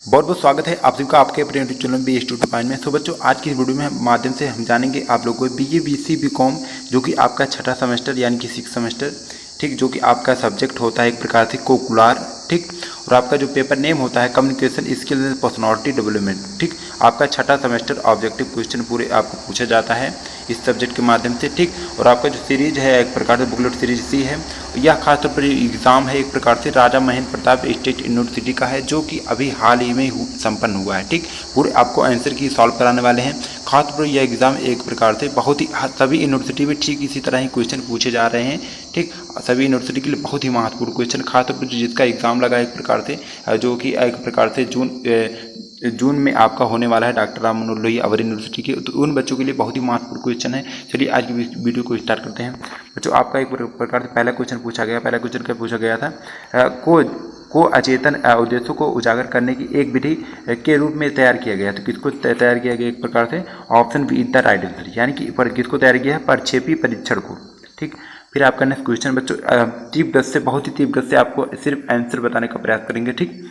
बहुत बहुत स्वागत है आप सभी का आपके अपने YouTube channel B studio point में। तो बच्चों आज की इस वीडियो में माध्यम से हम जानेंगे आप लोगों को बीए बीसी बीकॉम जो कि आपका छठा सेमेस्टर यानी कि 6th सेमेस्टर, ठीक, जो कि आपका सब्जेक्ट होता है एक प्रकार से कोकुलर, ठीक, और आपका जो पेपर नेम होता है communication skills and personality development, ठीक। आपका छठा सेमेस्टर ऑब्जेक्टिव क्वेश्चन पूरे आपको पूछा जाता है इस सब्जेक्ट के माध्यम से, ठीक। और आपका जो सीरीज है एक प्रकार से बुकलेट सीरीज सी है। यह खासतौर पर एग्ज़ाम है एक प्रकार से राजा महेंद्र प्रताप स्टेट यूनिवर्सिटी का है, जो कि अभी हाल ही में संपन्न हुआ है, ठीक। पूरे आपको आंसर की सॉल्व कराने वाले हैं। खासतौर पर यह एग्ज़ाम एक प्रकार से बहुत ही सभी यूनिवर्सिटी में ठीक इसी तरह ही क्वेश्चन पूछे जा रहे हैं, ठीक। सभी यूनिवर्सिटी के लिए बहुत ही महत्वपूर्ण क्वेश्चन, खासतौर पर जिसका एग्ज़ाम लगा एक प्रकार से जो कि एक प्रकार से जून में आपका होने वाला है डॉक्टर राम मनोहर लोहिया अवर यूनिवर्सिटी के, तो उन बच्चों के लिए बहुत ही महत्वपूर्ण क्वेश्चन है। चलिए आज की वीडियो को स्टार्ट करते हैं। बच्चों आपका एक प्रकार से पहला क्वेश्चन पूछा गया। पहला क्वेश्चन क्या पूछा गया था, को अचेतन उद्देश्यों को उजागर करने की एक विधि के रूप में तैयार किया गया। तो किसको तैयार किया गया एक प्रकार से option be the right answer, यानी कि किसको तैयार किया है प्रक्षेपी परीक्षण को, ठीक। फिर आपका नेक्स्ट क्वेश्चन बच्चों तीव्र गति से, बहुत ही तीव्र गति से आपको सिर्फ आंसर बताने का प्रयास करेंगे, ठीक।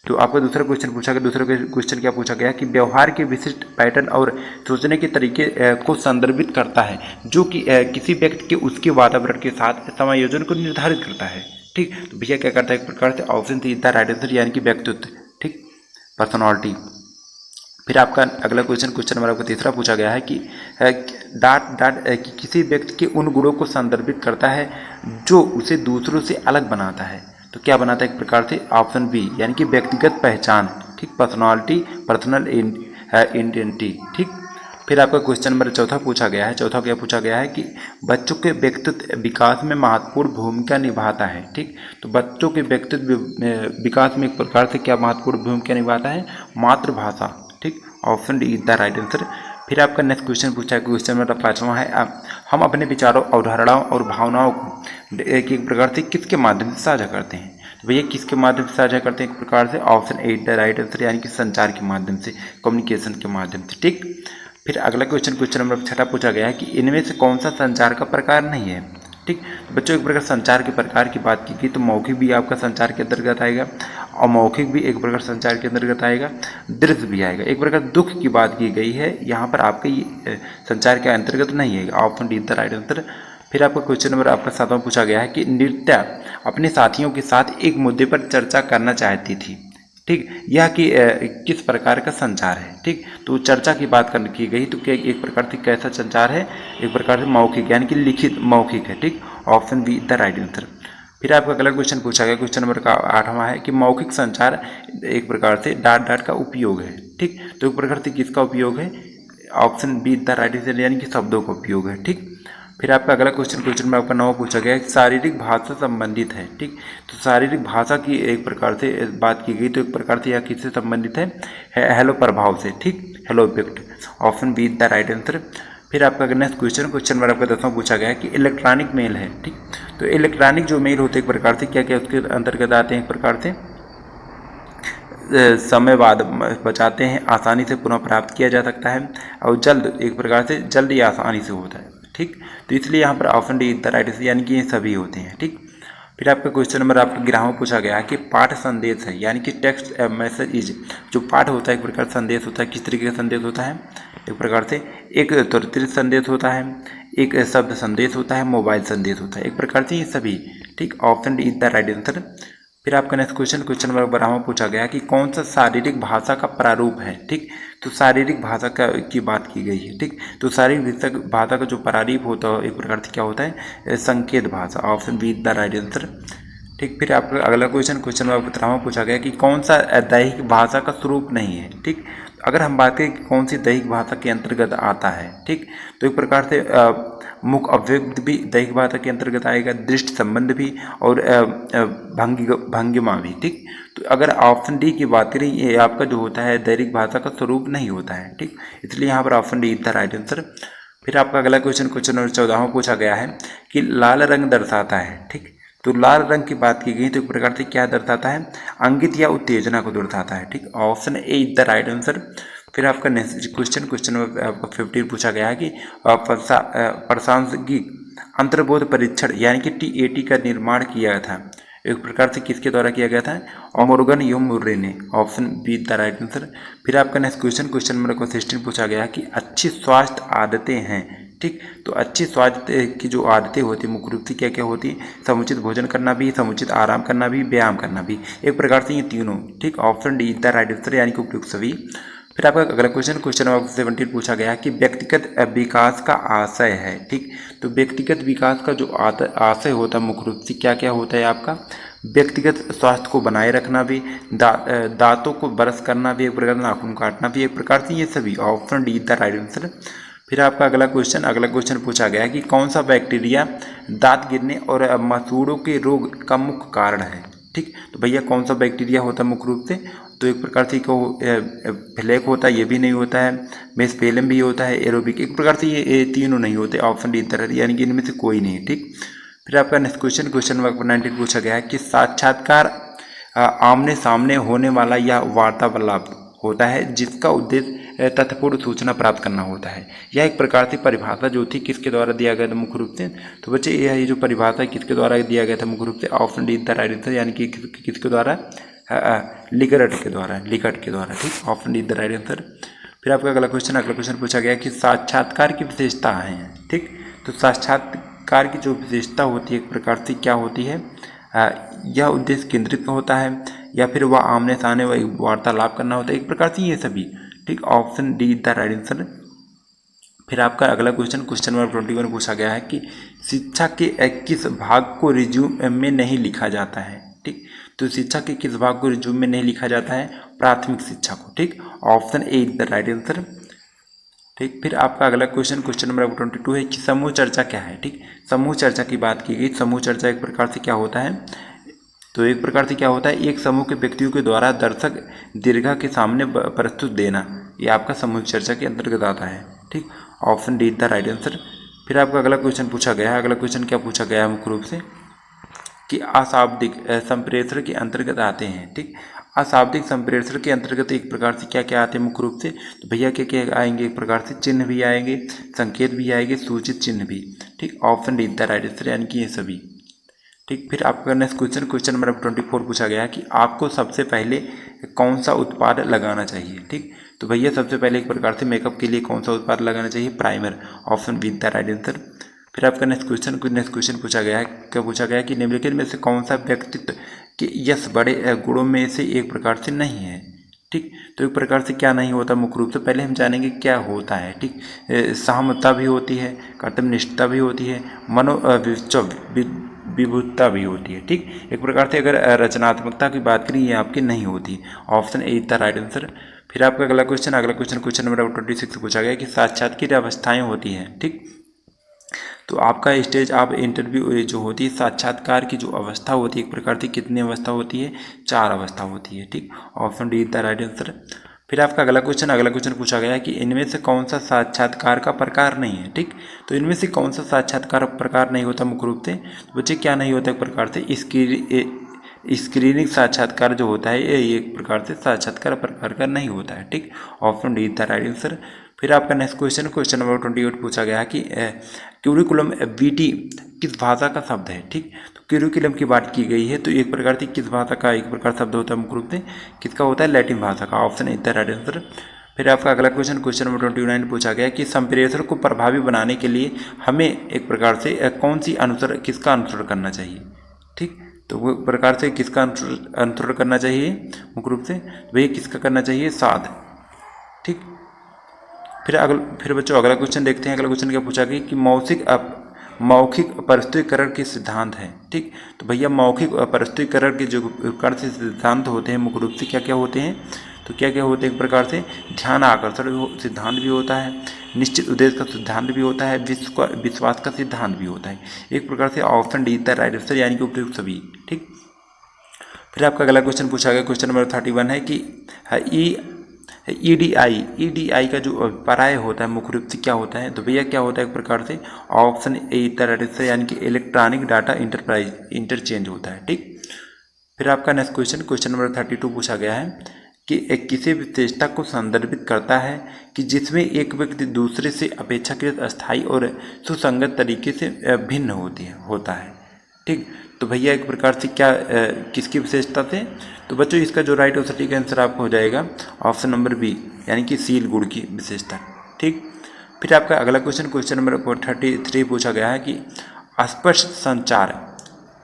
तो आपका दूसरा क्वेश्चन पूछा गया। दूसरा क्वेश्चन क्या पूछा गया कि व्यवहार के विशिष्ट पैटर्न और सोचने के तरीके को संदर्भित करता है जो कि किसी व्यक्ति के उसके वातावरण के साथ समायोजन को निर्धारित करता है, ठीक। तो भैया क्या करता है एक प्रकार से option see the right answer, यानी कि व्यक्तित्व, ठीक, पर्सनालिटी। फिर आपका अगला क्वेश्चन नंबर आपका तीसरा पूछा गया है कि कि किसी व्यक्ति के उन गुणों को संदर्भित करता है जो उसे दूसरों से अलग बनाता है। तो क्या बनाता है एक प्रकार से ऑप्शन बी, यानी कि व्यक्तिगत पहचान, ठीक, पर्सनालिटी, पर्सनल आइडेंटिटी, ठीक। फिर आपका क्वेश्चन नंबर चौथा पूछा गया है। चौथा क्या पूछा गया है कि बच्चों के व्यक्तित्व विकास में महत्वपूर्ण भूमिका निभाता है, ठीक। तो बच्चों के व्यक्तित्व विकास में एक प्रकार से क्या महत्वपूर्ण भूमिका निभाता है, मातृभाषा, ठीक, option D the right answer. फिर आपका नेक्स्ट क्वेश्चन पूछा है। क्वेश्चन नंबर पाँचवा है हम अपने विचारों, अवधारणाओं और भावनाओं को एक प्रकार से किसके माध्यम से साझा करते हैं। तो भैया किसके माध्यम से साझा करते हैं एक प्रकार से option A the right answer, यानी कि संचार के माध्यम से, कम्युनिकेशन के माध्यम से, ठीक। फिर अगला क्वेश्चन नंबर छठा पूछा गया है कि इनमें से कौन सा संचार का प्रकार नहीं है, ठीक। तो बच्चों एक प्रकार संचार के प्रकार की बात की गई तो मौखिक भी आपका संचार के अंतर्गत आएगा, अमौखिक भी एक प्रकार संचार के अंतर्गत आएगा, दृश्य भी आएगा। एक प्रकार दुख की बात की गई है, यहाँ पर आपके ये संचार के अंतर्गत नहीं है, option D the right answer. फिर आपका क्वेश्चन नंबर आपका सातवां पूछा गया है कि नृत्या अपने साथियों के साथ एक मुद्दे पर चर्चा करना चाहती थी, ठीक। यह कि किस प्रकार का संचार है, ठीक। तो चर्चा की बात की गई तो क्या एक प्रकार से कैसा संचार है, एक प्रकार से मौखिक, यानी कि लिखित मौखिक है, ठीक, option be the right answer. फिर आपका अगला क्वेश्चन पूछा गया। क्वेश्चन नंबर का आठवां है कि मौखिक संचार एक प्रकार से डाट का उपयोग है, ठीक। तो एक प्रकार से किसका उपयोग है, option be the right answer, यानी कि शब्दों का उपयोग है, ठीक। फिर आपका अगला क्वेश्चन में आपका 9 पूछा गया है शारीरिक भाषा संबंधित है, ठीक। तो शारीरिक भाषा की एक प्रकार से बात की गई तो एक प्रकार से यह किससे संबंधित है, हेलो प्रभाव से, ठीक, hello effect, option be the right answer. फिर आपका नेक्स्ट क्वेश्चन नंबर आपका 10वां पूछा गया है कि इलेक्ट्रॉनिक मेल है, ठीक। तो इलेक्ट्रॉनिक जो मेल होते हैं एक प्रकार से क्या क्या उसके अंतर्गत आते हैं, एक प्रकार से समय बाद बचाते हैं, आसानी से पुनः प्राप्त किया जा सकता है और जल्द एक प्रकार से जल्द ही आसानी से होता है, ठीक। तो इसलिए यहाँ पर option D the right answer, यानी कि ये सभी होते हैं, ठीक। फिर आपका क्वेश्चन नंबर आपका 11वां पूछा गया है कि पाठ संदेश है, यानी कि टेक्स्ट मैसेज इज, जो पाठ होता है एक प्रकार संदेश होता है, किस तरीके का संदेश होता है, एक प्रकार से एक त्वरित संदेश होता है, एक शब्द संदेश होता है, मोबाइल संदेश होता है, एक प्रकार से ये सभी, ठीक, option D the right answer. फिर आपका नेक्स्ट क्वेश्चन नंबर 12वां पूछा गया कि कौन सा शारीरिक भाषा का प्रारूप है, ठीक। तो शारीरिक भाषा की बात की गई है, ठीक। तो शारीरिक भाषा का जो प्रारूप होता है एक प्रकार से क्या होता है, संकेत भाषा, option be the right answer, ठीक। फिर आपका अगला क्वेश्चन नंबर 15वां पूछा गया कि कौन सा दैहिक भाषा का स्वरूप नहीं है, ठीक। अगर हम बात करें कि कौन सी दैहिक भाषा के अंतर्गत आता है, ठीक, तो एक प्रकार से मुख अव्यक्त भी दैहिक भाषा के अंतर्गत आएगा, दृष्टि संबंध भी और भंगिमा भी, ठीक। तो अगर ऑप्शन डी की बात करें ये आपका जो होता है दैहिक भाषा का स्वरूप नहीं होता है, ठीक, इसलिए यहाँ पर option D the right answer. फिर आपका अगला क्वेश्चन नंबर 14वां पूछा गया है कि लाल रंग दर्शाता है, ठीक। तो लाल रंग की बात की गई तो एक प्रकार से क्या दर्शाता है, अंगित या उत्तेजना को दर्शाता है, ठीक, option A is the right answer. फिर आपका नेक्स्ट क्वेश्चन में आपका 15 पूछा गया है कि प्रासंगिक अंतर्बोध परीक्षण यानी कि TAT का निर्माण किया था एक प्रकार से किसके द्वारा किया गया था? मॉर्गन यू मुर्रे ने। Option be the right answer. फिर आपका नेक्स्ट क्वेश्चन नंबर 16 पूछा गया कि अच्छी स्वास्थ्य आदतें हैं, ठीक। तो अच्छी स्वास्थ्य की जो आदतें होती है मुख्य रूप से क्या क्या होती है? समुचित भोजन करना भी, समुचित आराम करना भी, व्यायाम करना भी। एक प्रकार से ये तीनों, ठीक। Option D the right answer यानी कि उपयुक्त सभी। फिर आपका अगला क्वेश्चन नंबर 17 पूछा गया कि व्यक्तिगत विकास का आशय है, ठीक। तो व्यक्तिगत विकास का जो आशय होता है मुख्य रूप से क्या क्या होता है आपका? व्यक्तिगत स्वास्थ्य को बनाए रखना भी, दांतों को ब्रश करना भी, एक प्रकार नाखून काटना भी, एक प्रकार से ये सभी। Option D the right answer. फिर आपका अगला क्वेश्चन पूछा गया कि कौन सा बैक्टीरिया दांत गिरने और मसूड़ों के रोग का मुख्य कारण है, ठीक। तो भैया कौन सा बैक्टीरिया होता है मुख्य रूप से? तो एक प्रकार से फ्लैक होता है, ये भी नहीं होता है, मेस्पेलम भी होता है, एरोबिक, एक प्रकार से ये तीनों नहीं होते। ऑप्शन डी तरह यानी कि इनमें से कोई नहीं, ठीक। फिर आपका नेक्स्ट क्वेश्चन नंबर 19 पूछा गया है कि साक्षात्कार आमने सामने होने वाला या वार्तालाप होता है जिसका उद्देश्य तथ्यपूर्ण सूचना प्राप्त करना होता है। यह एक प्रकार से परिभाषा जो थी किसके द्वारा दिया गया था मुख्य रूप से? तो बच्चे यह जो परिभाषा किसके द्वारा दिया गया था मुख्य रूप से? Option D the right answer यानी कि किसके द्वारा? लिकर्ट के द्वारा, ठीक। Option D the right answer. फिर आपका अगला क्वेश्चन पूछा गया कि साक्षात्कार की विशेषताएं हैं, ठीक। तो साक्षात्कार की जो विशेषता होती है एक प्रकार से क्या होती है? यह उद्देश्य केंद्रित होता है या फिर वह आमने सामने वार्तालाप करना होता है, एक प्रकार से ये सभी, ठीक। Option D the right answer. फिर आपका अगला क्वेश्चन नंबर 21 पूछा गया है कि शिक्षा के किस भाग को रिज्यूम में नहीं लिखा जाता है, ठीक। तो शिक्षा के किस भाग को रिज्यूम में नहीं लिखा जाता है? प्राथमिक शिक्षा को, ठीक। Option A the right answer, ठीक। फिर आपका अगला क्वेश्चन नंबर 22 है कि समूह चर्चा क्या है, ठीक। समूह चर्चा की बात की गई। समूह चर्चा एक प्रकार से क्या होता है? तो एक प्रकार से क्या होता है? एक समूह के व्यक्तियों के द्वारा दर्शक दीर्घा के सामने प्रस्तुत देना, ये आपका समूह चर्चा के अंतर्गत आता है, ठीक। Option D the right answer. फिर आपका अगला क्वेश्चन पूछा गया है, अगला क्वेश्चन क्या पूछा गया है मुख्य रूप से कि अशाब्दिक संप्रेषण के अंतर्गत आते हैं, ठीक। अशाब्दिक संप्रेषण के अंतर्गत एक प्रकार से क्या क्या आते हैं मुख्य रूप से? तो भैया क्या क्या आएंगे? एक प्रकार से चिन्ह भी आएंगे, संकेत भी आएंगे, सूचित चिन्ह भी, ठीक। Option D the right answer यानी कि ये सभी, ठीक। फिर आपका नेक्स्ट क्वेश्चन नंबर 24 पूछा गया कि आपको सबसे पहले कौन सा उत्पाद लगाना चाहिए, ठीक। तो भैया सबसे पहले एक प्रकार से मेकअप के लिए कौन सा उत्पाद लगाना चाहिए? Primer. Option be the right answer. फिर आपका नेक्स्ट क्वेश्चन पूछा गया है, क्या पूछा गया है कि निम्नलिखित में से कौन सा व्यक्तित्व के यश बड़े गुणों में से एक प्रकार से नहीं है, ठीक। तो एक प्रकार से क्या नहीं होता मुख्य रूप से? पहले हम जानेंगे क्या होता है, ठीक। सहमता भी होती है, कर्तव्यनिष्ठता भी होती है, विभुत्ता भी होती है, ठीक। एक प्रकार से अगर रचनात्मकता की बात करें ये आपकी नहीं होती। Option A the right answer. फिर आपका अगला क्वेश्चन नंबर 26 पूछा गया कि साक्षात्कार अवस्थाएं होती हैं, ठीक। तो आपका स्टेज आप इंटरव्यू जो होती है साक्षात्कार की जो अवस्था होती है एक प्रकार से कितनी अवस्था होती है? 4 अवस्था होती है, ठीक। Option D the right answer. फिर आपका अगला क्वेश्चन पूछा गया है कि इनमें से कौन सा साक्षात्कार का प्रकार नहीं है, ठीक। तो इनमें से कौन सा साक्षात्कार प्रकार नहीं होता मुख्य रूप से? तो बच्चे क्या नहीं होता एक प्रकार से? स्क्रीनिंग साक्षात्कार जो होता है ये एक प्रकार से साक्षात्कार प्रकार का नहीं होता है, ठीक। Option D the right answer. फिर आपका नेक्स्ट क्वेश्चन नंबर 28 पूछा गया कि क्यूरिकुलम वीटी किस भाषा का शब्द है, ठीक। तो क्यूरिकुलम की बात की गई है तो एक प्रकार से किस भाषा का एक प्रकार शब्द होता है मुख्य रूप से? किसका होता है? लैटिन भाषा का। Option A the right answer. फिर आपका अगला क्वेश्चन नंबर 29 पूछा गया कि संप्रेषण को प्रभावी बनाने के लिए हमें एक प्रकार से किसका अनुसरण करना चाहिए, ठीक। तो वो प्रकार से किसका अनुसरण करना चाहिए मुख्य रूप से? वही किसका करना चाहिए? साध, ठीक। फिर बच्चों अगला क्वेश्चन देखते हैं। अगला क्वेश्चन क्या पूछा गया कि मौखिक प्रस्तुतीकरण के सिद्धांत हैं, ठीक। तो भैया मौखिक प्रस्तुतीकरण के जो प्रकार से सिद्धांत होते हैं मुख्य रूप से क्या क्या होते हैं? तो क्या क्या होते हैं? एक प्रकार से ध्यान आकर्षण सिद्धांत भी होता है, निश्चित उद्देश्य का सिद्धांत भी होता है, विश्वास का सिद्धांत भी होता है। एक प्रकार से option D the right answer यानी कि उपयुक्त सभी, ठीक। फिर आपका अगला क्वेश्चन पूछा गया क्वेश्चन नंबर 31 है कि ईडीआई का जो पराय होता है मुख्य रूप से क्या होता है? तो भैया क्या होता है एक प्रकार से? Option A the right answer यानी कि इलेक्ट्रॉनिक डाटा इंटरचेंज होता है, ठीक। फिर आपका नेक्स्ट क्वेश्चन नंबर 32 पूछा गया है कि एक किसी विशेषता को संदर्भित करता है कि जिसमें एक व्यक्ति दूसरे से अपेक्षाकृत अस्थायी और सुसंगत तरीके से भिन्न होता है, ठीक। तो भैया एक प्रकार से क्या किसकी विशेषता से? तो बच्चों इसका जो राइट और सटीक आंसर आपको हो जाएगा ऑप्शन नंबर बी, यानी कि सील गुड़ की विशेषता। ठीक, फिर आपका अगला क्वेश्चन नंबर 33 पूछा गया है कि स्पष्ट संचार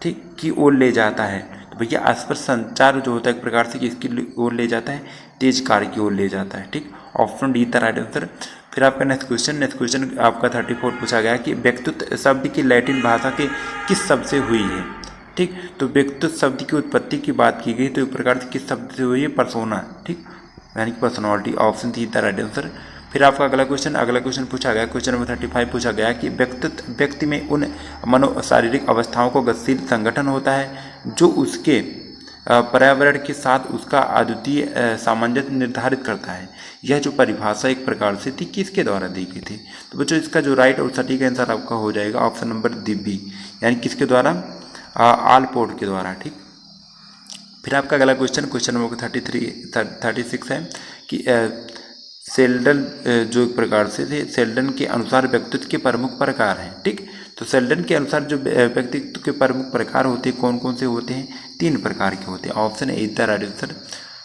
ठीक की ओर ले जाता है। तो भैया स्पष्ट संचार जो होता है एक प्रकार से किसकी ओर ले जाता है? तेज कार्य की ओर ले जाता है। ठीक, ऑप्शन डी था राइट आंसर। फिर आपका नेक्स्ट क्वेश्चन आपका 34 पूछा गया कि व्यक्तित्व शब्द की लैटिन भाषा के किस शब्द से हुई है? ठीक, तो व्यक्तित्व शब्द की उत्पत्ति की बात की गई तो एक प्रकार से किस शब्द से हुई है? पर्सोना। ठीक, यानी कि पर्सनैलिटी, ऑप्शन सी था राइट आंसर। फिर आपका अगला क्वेश्चन पूछा गया, क्वेश्चन नंबर 35 पूछा गया कि व्यक्ति में उन मनोशारीरिक अवस्थाओं को गतिशील संगठन होता है जो उसके पर्यावरण के साथ उसका अद्वितीय सामंजस्य निर्धारित करता है। यह जो परिभाषा एक प्रकार से थी किसके द्वारा दी गई थी? तो बच्चों इसका जो राइट और सटीक आंसर आपका हो जाएगा ऑप्शन नंबर बी, यानी किसके द्वारा? आलपोर्ट के द्वारा। ठीक, फिर आपका अगला क्वेश्चन नंबर 36 है कि सेल्डन जो एक प्रकार से थे, सेल्डन के अनुसार व्यक्तित्व के प्रमुख प्रकार हैं। ठीक, तो सेल्डन के अनुसार जो व्यक्तित्व के प्रमुख प्रकार होते हैं कौन कौन से होते हैं? 3 प्रकार के होते हैं, option A the right answer.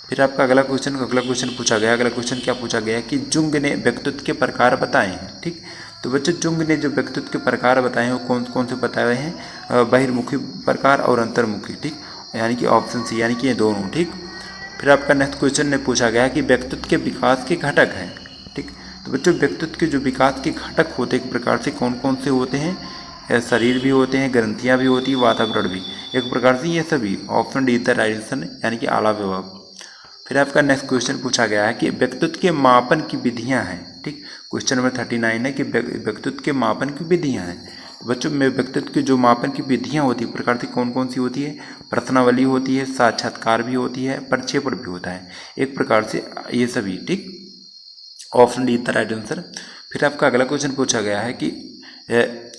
फिर आपका अगला क्वेश्चन पूछा गया, अगला क्वेश्चन क्या पूछा गया कि जुंग ने व्यक्तित्व के प्रकार बताए हैं। ठीक, तो बच्चों जुंग ने जो व्यक्तित्व के प्रकार बताए हैं वो कौन कौन से बताए हुए हैं? बहिर्मुखी प्रकार और अंतर्मुखी। ठीक, यानी कि ऑप्शन सी, यानी कि ये दोनों। ठीक, फिर आपका नेक्स्ट क्वेश्चन में पूछा गया कि व्यक्तित्व के विकास के घटक हैं। ठीक, तो बच्चों व्यक्तित्व के जो विकास के घटक होते हैं एक प्रकार से कौन कौन से होते हैं? शरीर भी होते हैं, ग्रंथियाँ भी होती हैं, वातावरण भी, एक प्रकार से ये सभी। Option D the right answer, यानी कि आला विभाग। फिर आपका नेक्स्ट क्वेश्चन पूछा गया है कि व्यक्तित्व के मापन की विधियाँ हैं। ठीक, क्वेश्चन नंबर 39 है कि व्यक्तित्व के मापन की विधियाँ हैं। बच्चों में व्यक्तित्व की जो मापन की विधियाँ होती है प्रकार से कौन कौन सी होती है? प्रश्नावली होती है, साक्षात्कार भी होती है, प्रक्षेपण भी होता है, एक प्रकार से ये सभी। ठीक, ऑप्शन डी था राइट आंसर। फिर आपका अगला क्वेश्चन पूछा गया है कि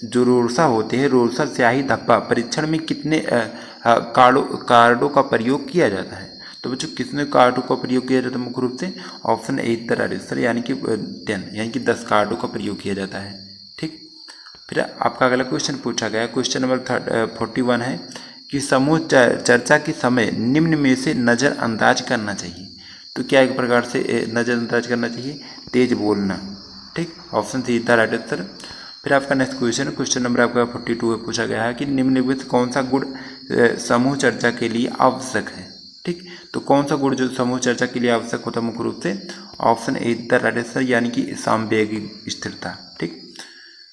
जो रोरसा होते हैं, रोरसा स्याही धब्बा परीक्षण में कितने कार्डों का प्रयोग किया जाता है? तो बच्चों कितने कार्डों का प्रयोग किया जाता है? मुख्य रूप से ऑप्शन ए था राइट आंसर, यानी कि 10, यानी कि 10 कार्डों का प्रयोग किया जाता है। ठीक, फिर आपका अगला क्वेश्चन पूछा गया, क्वेश्चन नंबर 41 है कि समूह चर्चा के समय निम्न में से नज़रअंदाज करना चाहिए। तो क्या एक प्रकार से नज़रअंदाज करना चाहिए? तेज बोलना। ठीक, ऑप्शन सी था राइट आंसर। फिर आपका नेक्स्ट क्वेश्चन नंबर आपका 42 में पूछा गया है कि निम्नलिखित कौन सा गुण समूह चर्चा के लिए आवश्यक है? ठीक, तो कौन सा गुण जो समूह चर्चा के लिए आवश्यक होता है मुख्य रूप से? Option A the right answer, यानी कि सामवेगिक स्थिरता। ठीक,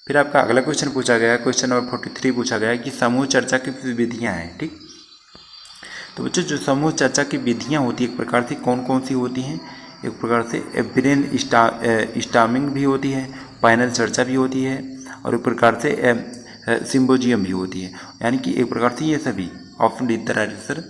फिर आपका अगला क्वेश्चन पूछा गया, क्वेश्चन नंबर 43 पूछा गया कि समूह चर्चा की विधियाँ हैं। ठीक, तो बच्चों जो समूह चर्चा की विधियाँ होती है एक प्रकार से कौन कौन सी होती हैं? एक प्रकार से ब्रेन स्टॉर्मिंग भी होती है, पैनल चर्चा भी होती है, और एक प्रकार से सिम्पोजियम भी होती है, यानी कि एक प्रकार से ये सभी। Option D the right answer.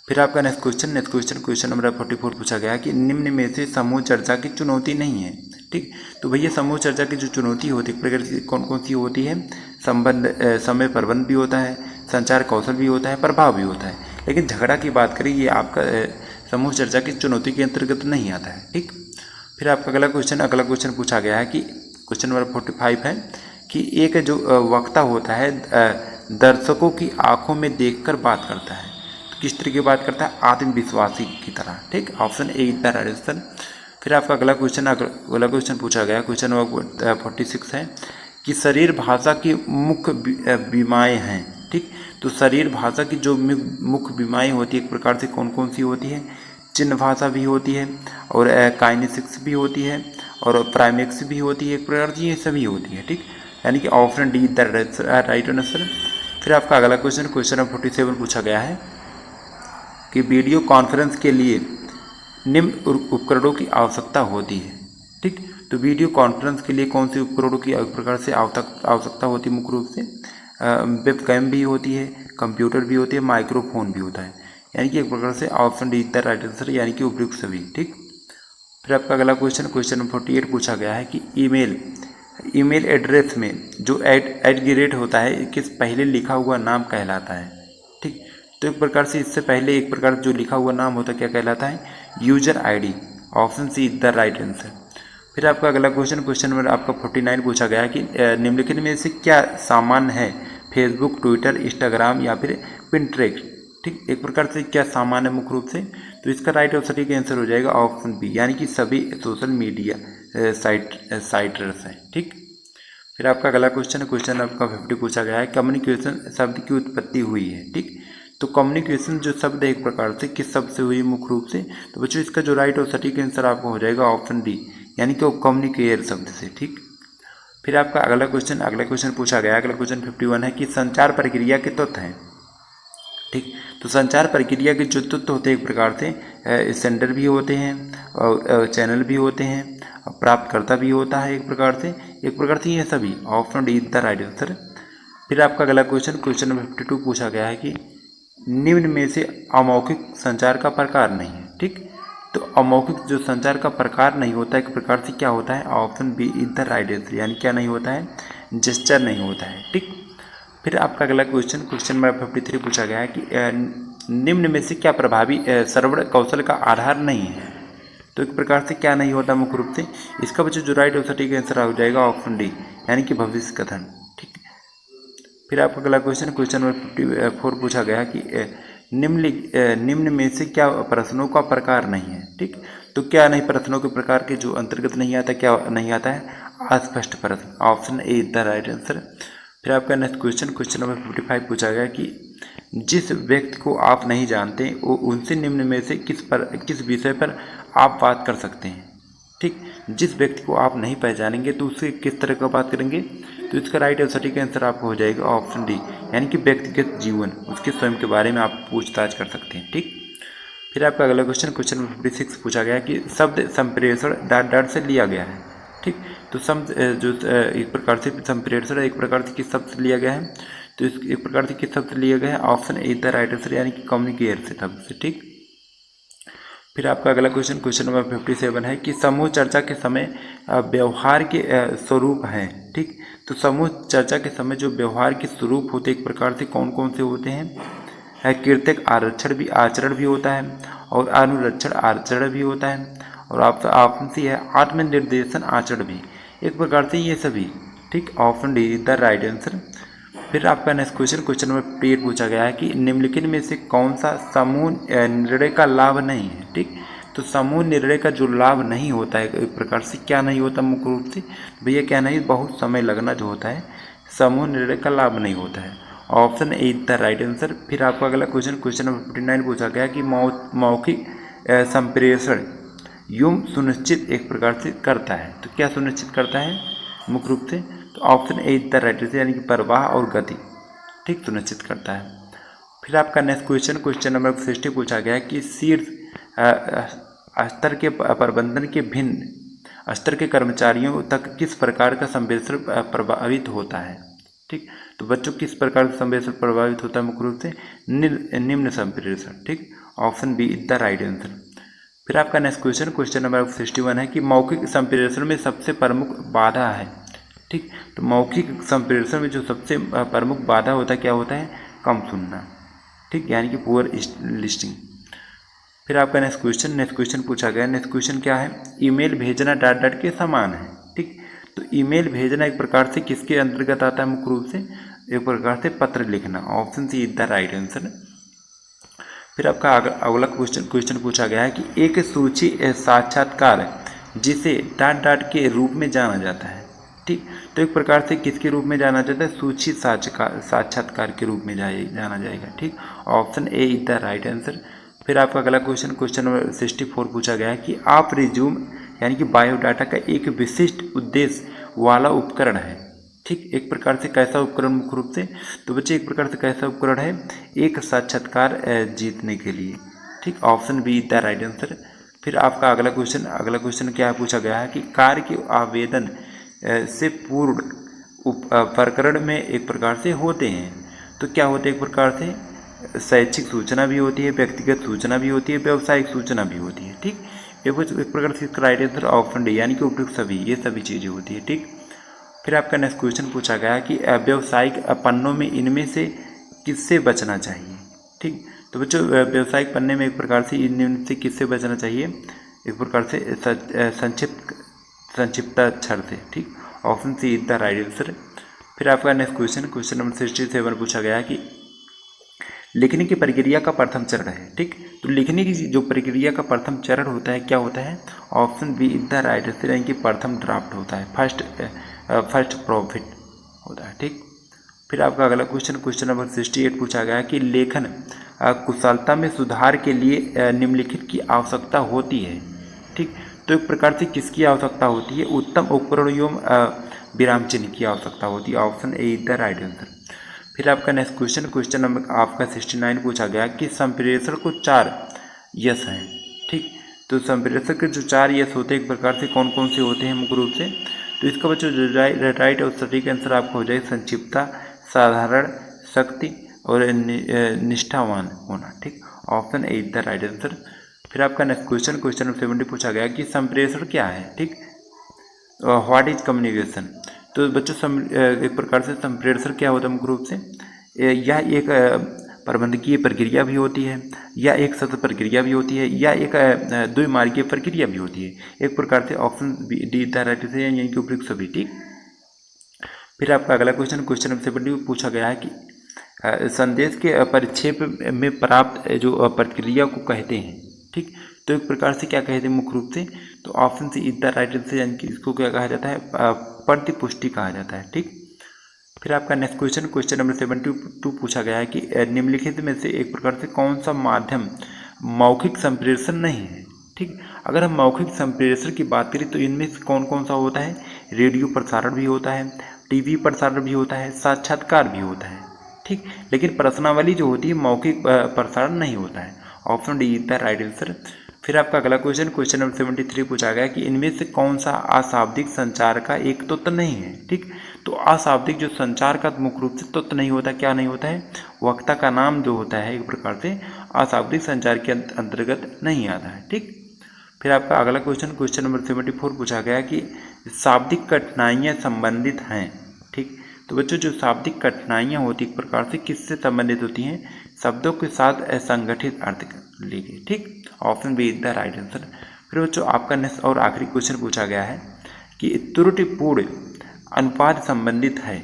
फिर आपका नेक्स्ट क्वेश्चन नंबर 44 पूछा गया कि निम्न में से समूह चर्चा की चुनौती नहीं है। ठीक, तो भैया समूह चर्चा की जो चुनौती होती है प्रकार से कौन कौन सी होती है? समय प्रबंध भी होता है, संचार कौशल भी होता है, प्रभाव भी होता है। लेकिन झगड़ा की बात करें ये आपका समूह चर्चा की चुनौती के अंतर्गत नहीं आता है। ठीक, फिर आपका अगला क्वेश्चन पूछा गया है कि क्वेश्चन नंबर 45 है कि एक जो वक्ता होता है दर्शकों की आंखों में देखकर बात करता है, तो किस तरह की बात करता है? आत्मविश्वासी की तरह। ठीक, option A the right answer. फिर आपका अगला क्वेश्चन पूछा गया, क्वेश्चन नंबर 46 है कि शरीर भाषा की मुख्य बीमाएँ हैं। ठीक, तो शरीर भाषा की जो मुख्य बीमाएँ होती है एक प्रकार से कौन कौन सी होती है? चिन्ह भाषा भी होती है, और काइनेसिक्स भी होती है, और प्राइमेक्स भी होती है, एक प्रकार से ये सभी होती है। ठीक, यानी कि option D the right answer. फिर आपका अगला क्वेश्चन नंबर 47 पूछा गया है कि वीडियो कॉन्फ्रेंस के लिए निम्न उपकरणों की आवश्यकता होती है। ठीक, तो वीडियो कॉन्फ्रेंस के लिए कौन से उपकरणों की एक प्रकार से आवश्यकता होती है? मुख्य रूप से वेबकैम भी होती है, कंप्यूटर भी होती है, माइक्रोफोन भी होता है, यानी कि एक प्रकार से option D the right answer, यानी कि उपयुक्त सभी। ठीक, फिर आपका अगला क्वेश्चन नंबर 48 पूछा गया है कि ईमेल एड्रेस में जो @ होता है किस पहले लिखा हुआ नाम कहलाता है? ठीक, तो एक प्रकार से इससे पहले एक प्रकार जो लिखा हुआ नाम होता है क्या कहलाता है? User ID। Option see the right answer. फिर आपका अगला क्वेश्चन नंबर आपका 49 पूछा गया है कि निम्नलिखित में से क्या सामान्य है फेसबुक, ट्विटर, इंस्टाग्राम या फिर पिंटरेस्ट, ठीक, एक प्रकार से क्या सामान है मुख्य रूप से, तो इसका राइट और सटीक आंसर हो जाएगा ऑप्शन बी, यानी कि सभी सोशल मीडिया साइटर्स हैं, ठीक। फिर आपका अगला क्वेश्चन है, क्वेश्चन आपका 50 पूछा गया है, कम्युनिकेशन शब्द की उत्पत्ति हुई है, ठीक। तो कम्युनिकेशन जो शब्द है एक प्रकार से किस शब्द से हुई मुख्य रूप से, तो बच्चों इसका जो राइट और सटीक आंसर आपको हो जाएगा ऑप्शन डी, यानी कि वो कम्युनिकेयर शब्द से, ठीक। फिर आपका अगला क्वेश्चन पूछा गया, अगला क्वेश्चन 51 है कि संचार प्रक्रिया के तत्व हैं, ठीक। तो संचार प्रक्रिया के जो तत्व होते हैं एक प्रकार से सेंडर भी होते हैं और चैनल भी होते हैं, प्राप्तकर्ता भी होता है एक प्रकार से ये सभी, option D is the right answer. फिर आपका अगला क्वेश्चन नंबर 52 पूछा गया है कि निम्न में से अमौखिक संचार का प्रकार नहीं है, ठीक। तो अमौखिक जो संचार का प्रकार नहीं होता एक प्रकार से क्या होता है, option B is the right answer, यानी क्या नहीं होता है, जेस्चर नहीं होता है, ठीक। फिर आपका अगला क्वेश्चन नंबर 53 पूछा गया है कि निम्न में से क्या प्रभावी श्रवण कौशल का आधार नहीं है, तो एक प्रकार से क्या नहीं होता मुख्य रूप से, इसका बच्चों जो राइट और सटीक आंसर हो जाएगा ऑप्शन डी, यानी कि भविष्य कथन, ठीक। फिर आपका अगला क्वेश्चन नंबर 54 पूछा गया कि निम्न में से क्या प्रश्नों का प्रकार नहीं है, ठीक। तो क्या नहीं प्रश्नों के प्रकार के जो अंतर्गत नहीं आता, क्या नहीं आता है, अस्पष्ट प्रश्न, option A is the right answer. फिर आपका नेक्स्ट क्वेश्चन नंबर 55 पूछा गया कि जिस व्यक्ति को आप नहीं जानते वो उनसे निम्न में से किस विषय पर आप बात कर सकते हैं, ठीक। जिस व्यक्ति को आप नहीं पहचानेंगे तो उससे किस तरह का बात करेंगे, तो इसका राइट और सटीक आंसर आपको हो जाएगा ऑप्शन डी, यानी कि व्यक्तिगत जीवन उसके स्वयं के बारे में आप पूछताछ कर सकते हैं, ठीक। फिर आपका अगला क्वेश्चन नंबर 56 पूछा गया कि शब्द संप्रेषण डॉट से लिया गया है, ठीक। तो जो एक प्रकार से संप्रेषण एक प्रकार से किस शब्द से लिया गया है, तो इस एक प्रकार से किस शब्द से लिया गया है, option A the right answer, यानी कि कम्युनिकेयर से शब्द से, ठीक। फिर आपका अगला क्वेश्चन नंबर 57 है कि समूह चर्चा के समय व्यवहार के स्वरूप हैं, ठीक। तो समूह चर्चा के समय जो व्यवहार के स्वरूप होते एक प्रकार से कौन कौन से होते हैं, कृतक आचरण भी होता है और अनुरक्षण आचरण भी होता है, और ऑप्शन सी है आत्मनिर्देशन आचरण भी, एक प्रकार से ये सभी, ठीक, option D is the right answer. फिर आपका नेक्स्ट क्वेश्चन नंबर 58 पूछा गया है कि निम्नलिखित में से कौन सा समूह निर्णय का लाभ नहीं है, ठीक। तो समूह निर्णय का जो लाभ नहीं होता है एक प्रकार से क्या नहीं होता मुख्य रूप से, भैया क्या नहीं, बहुत समय लगना जो होता है, समूह निर्णय का लाभ नहीं होता है, option A is the right answer. फिर आपका अगला क्वेश्चन नंबर 59 पूछा गया कि मौखिक संप्रेषण यूं सुनिश्चित एक प्रकार से करता है, तो क्या सुनिश्चित करता है मुख्य रूप से, तो option A is the right answer, यानी कि प्रवाह और गति, ठीक, सुनिश्चित करता है। फिर आपका नेक्स्ट क्वेश्चन नंबर 60 पूछा गया कि शीर्ष स्तर के प्रबंधन के भिन्न स्तर के कर्मचारियों तक किस प्रकार का संप्रेषण प्रभावित होता है, ठीक। तो बच्चों किस प्रकार का संप्रेषण प्रभावित होता है मुख्य रूप से, निम्न संप्रेषण, ठीक, option B is the right answer. फिर आपका नेक्स्ट क्वेश्चन नंबर 61 है कि मौखिक संप्रेषण में सबसे प्रमुख बाधा है, ठीक। तो मौखिक संप्रेषण में जो सबसे प्रमुख बाधा होता है क्या होता है, कम सुनना, ठीक, यानी कि पुअर लिस्टिंग। फिर आपका नेक्स्ट क्वेश्चन पूछा गया, नेक्स्ट क्वेश्चन क्या है, ईमेल भेजना डॉट के समान है, ठीक। तो ईमेल भेजना एक प्रकार से किसके अंतर्गत आता है मुख्य रूप से, एक प्रकार से पत्र लिखना, option C is the right answer. फिर आपका अगला क्वेश्चन पूछा गया है कि एक सूची साक्षात्कार जिसे डॉट के रूप में जाना जाता है, ठीक। तो एक प्रकार से किसके रूप में जाना जाता है, सूची साक्षात्कार के रूप में जाना जाएगा, ठीक, option A is the right answer. फिर आपका अगला क्वेश्चन नंबर 64 पूछा गया है कि आप रिज्यूम यानी कि बायोडाटा का एक विशिष्ट उद्देश्य वाला उपकरण है, ठीक, एक प्रकार से कैसा उपकरण मुख्य रूप से, तो बच्चे एक प्रकार से कैसा उपकरण है, एक साक्षात्कार जीतने के लिए, ठीक, option B is the right answer. फिर आपका अगला क्वेश्चन क्या पूछा गया है कि कार्य के आवेदन से पूर्ण प्रकरण में एक प्रकार से होते हैं, तो क्या होते हैं, एक प्रकार से शैक्षिक सूचना भी होती है, व्यक्तिगत सूचना भी होती है, व्यावसायिक सूचना भी होती है, ठीक, एक प्रकार से इसका राइट आंसर ऑप्शन डी, यानी कि उपयुक्त सभी, ये सभी चीज़ें होती है, ठीक। फिर आपका नेक्स्ट क्वेश्चन पूछा गया कि व्यावसायिक पन्नों में इनमें से किससे बचना चाहिए, ठीक। तो बच्चों व्यावसायिक पन्ने में एक प्रकार से इनमें से किससे बचना चाहिए, एक प्रकार से संक्षिप्ताक्षर से, ठीक, option C is the right answer. फिर आपका नेक्स्ट क्वेश्चन नंबर 67 पूछा गया कि लिखने की प्रक्रिया का प्रथम चरण है। ठीक, तो लिखने की जो प्रक्रिया का प्रथम चरण होता है क्या होता है? Option B is the right answer, यानी कि प्रथम ड्राफ्ट होता है, फर्स्ट प्रॉफिट होता है। ठीक, फिर आपका अगला क्वेश्चन नंबर 68 पूछा गया है कि लेखन कुशलता में सुधार के लिए निम्नलिखित की आवश्यकता होती है। ठीक, तो एक प्रकार से किसकी आवश्यकता होती है? उत्तम उपकरण एवं विराम चिन्ह की आवश्यकता होती है। Option A is the right answer. फिर आपका नेक्स्ट क्वेश्चन नंबर आपका 69 पूछा गया कि संप्रेषण को 4 यस हैं। ठीक, तो संप्रेषण के जो 4 यस होते हैं एक प्रकार से कौन कौन से होते हैं मुख्य रूप से? तो इसका बच्चों राइट और सटीक आंसर आपको हो जाए संक्षिप्तता, साधारण, शक्ति और निष्ठावान होना। ठीक, option A is the right answer. फिर आपका नेक्स्ट क्वेश्चन नंबर 70 पूछा गया कि संप्रेषण क्या है? ठीक, व्हाट इज कम्युनिकेशन। तो बच्चों एक प्रकार से संप्रेषण क्या होता है मुख्य रूप से? यह एक प्रबंधकीय प्रक्रिया भी होती है, या एक सतत प्रक्रिया भी होती है, या एक द्विमार्गीय प्रक्रिया भी होती है। एक प्रकार से option D the right answer, यानी कि उपयुक्त सभी। ठीक, फिर आपका अगला क्वेश्चन नंबर 70 पूछा गया है कि संदेश के परिक्षेप में प्राप्त जो प्रक्रिया को कहते हैं। ठीक, तो एक प्रकार से क्या कहते हैं मुख्य रूप से? तो option C is the right answer, यानी कि इसको क्या कहा जाता है? प्रतिपुष्टि कहा जाता है। ठीक, फिर आपका नेक्स्ट क्वेश्चन नंबर 72 पूछा गया है कि निम्नलिखित में से एक प्रकार से कौन सा माध्यम मौखिक संप्रेषण नहीं है? ठीक, अगर हम मौखिक संप्रेषण की बात करें तो इनमें से कौन कौन सा होता है? रेडियो प्रसारण भी होता है, टीवी प्रसारण भी होता है, साक्षात्कार भी होता है। ठीक, लेकिन प्रश्नावली जो होती है मौखिक प्रसारण नहीं होता है। Option D is the right answer. फिर आपका अगला क्वेश्चन नंबर 73 पूछा गया कि इनमें से कौन सा अशाब्दिक संचार का एक तत्व नहीं है? ठीक, तो अशाब्दिक जो संचार का मुख्य रूप से तत्व नहीं होता, क्या नहीं होता है? वक्ता का नाम जो होता है एक प्रकार से अशाब्दिक संचार के अंतर्गत नहीं आता है। ठीक, फिर आपका अगला क्वेश्चन नंबर 74 पूछा गया कि शाब्दिक कठिनाइयाँ संबंधित हैं। ठीक, तो बच्चों जो शाब्दिक कठिनाइयाँ होती एक प्रकार से किससे संबंधित होती हैं? शब्दों के साथ असंगठित अर्थ लेके। ठीक, option B is the right answer. फिर बच्चों आपका नेक्स्ट और आखिरी क्वेश्चन पूछा गया है कि त्रुटिपूर्ण अनुपात संबंधित है।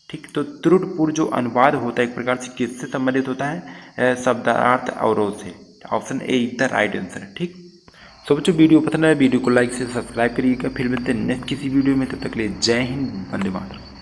ठीक, तो त्रुटिपूर्ण जो अनुवाद होता है एक प्रकार से किससे संबंधित होता है? शब्दार्थ अवरोध से। Option A is the right answer. ठीक, तो बच्चों वीडियो पसंद है वीडियो को लाइक से सब्सक्राइब करिएगा। फिर मिलते हैं नेक्स्ट किसी वीडियो में, तब तक के लिए जय हिंद, वंदे मातरम।